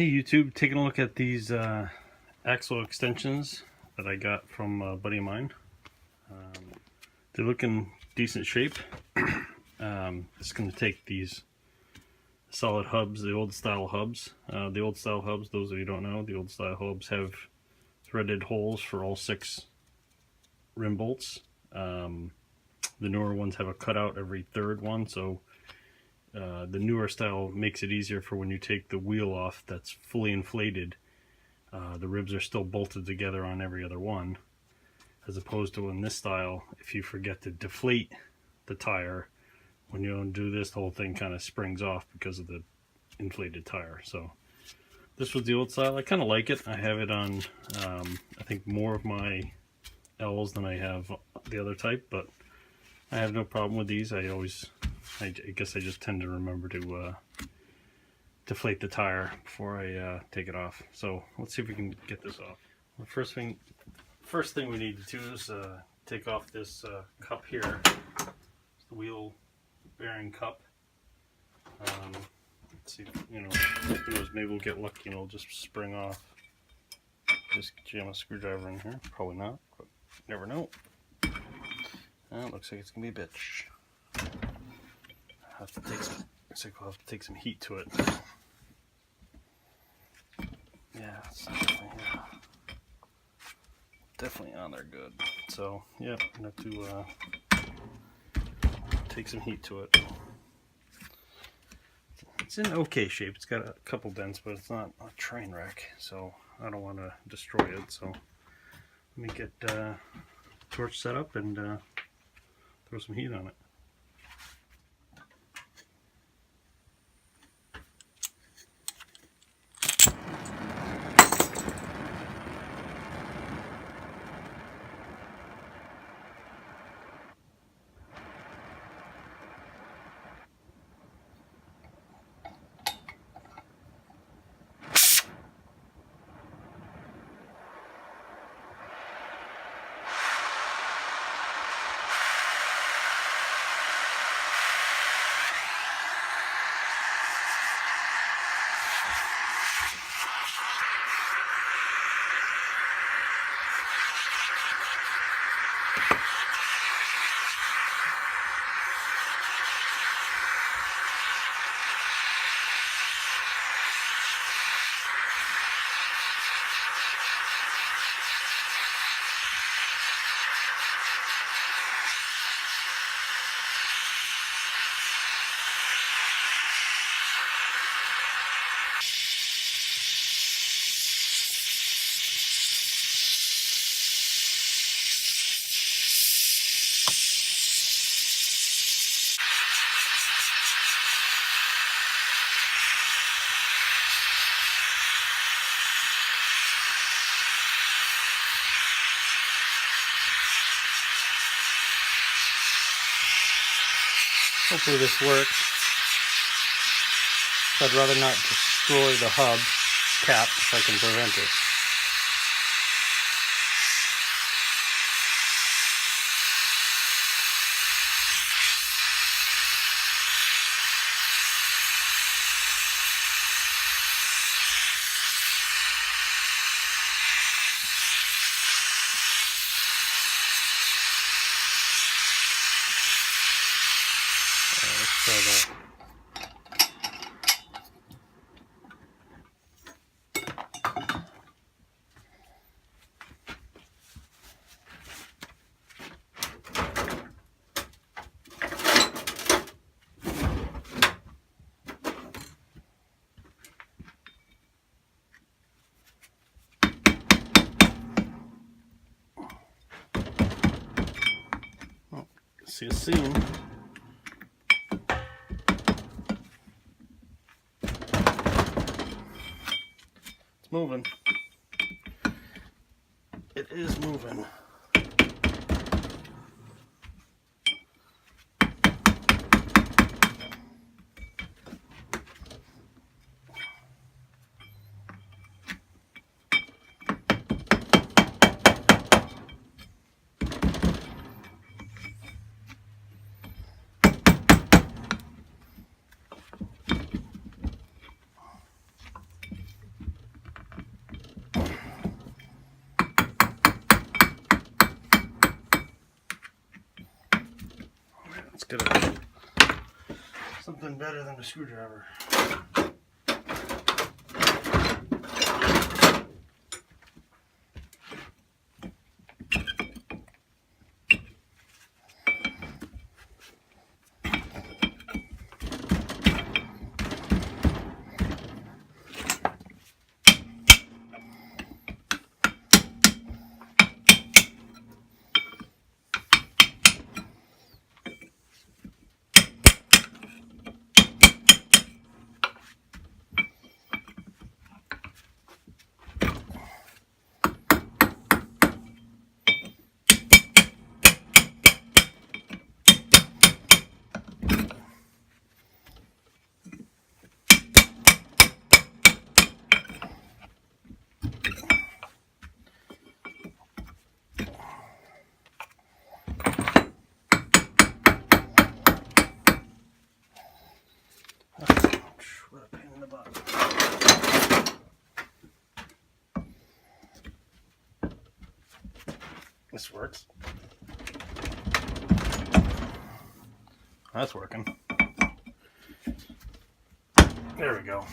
Hey YouTube, taking a look at these axle extensions that I got from a buddy of mine. They look in decent shape. It's going to take these solid hubs, the old style hubs. The old style hubs, those of you who don't know, the old style hubs have threaded holes for all 6 rim bolts. The newer ones have a cutout every 3rd one, so the newer style makes it easier for when you take the wheel off that's fully inflated. The ribs are still bolted together on every other one, as opposed to in this style, if you forget to deflate the tire, when you undo this, the whole thing kind of springs off because of the inflated tire. So this was the old style. I kind of like it. I have it on, I think, more of my L's than I have the other type, but I have no problem with these. I guess I just tend to remember to deflate the tire before I take it off. So let's see if we can get this off. The first thing we need to do is take off this cup here. It's the wheel bearing cup. Let's see, who knows, maybe we'll get lucky and it'll just spring off. Just jam a screwdriver in here. Probably not, but never know. It looks like it's gonna be a bitch. Looks like we'll have to take some heat to it. Yeah, it's definitely on there good. So yeah, I'm gonna have to take some heat to it. It's in okay shape. It's got a couple dents, but it's not a train wreck, so I don't want to destroy it. So let me get torch set up and throw some heat on it. Hopefully this works. I'd rather not destroy the hub cap if I can prevent it. Let's try that. Oh, see a seam. Moving. It is moving. Let's get a, something better than a screwdriver. What a pain in the butt. This works. That's working. There we go.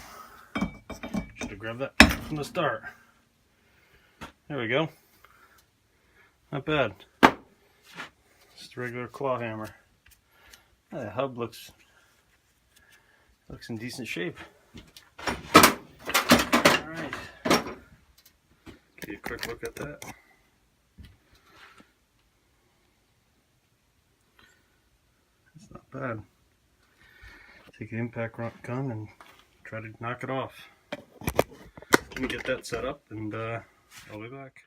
Should have grabbed that from the start. There we go. Not bad. Just a regular claw hammer. The hub looks in decent shape. Alright. Get a quick look at that. It's not bad. Take an impact gun and try to knock it off. Let me get that set up and I'll be back.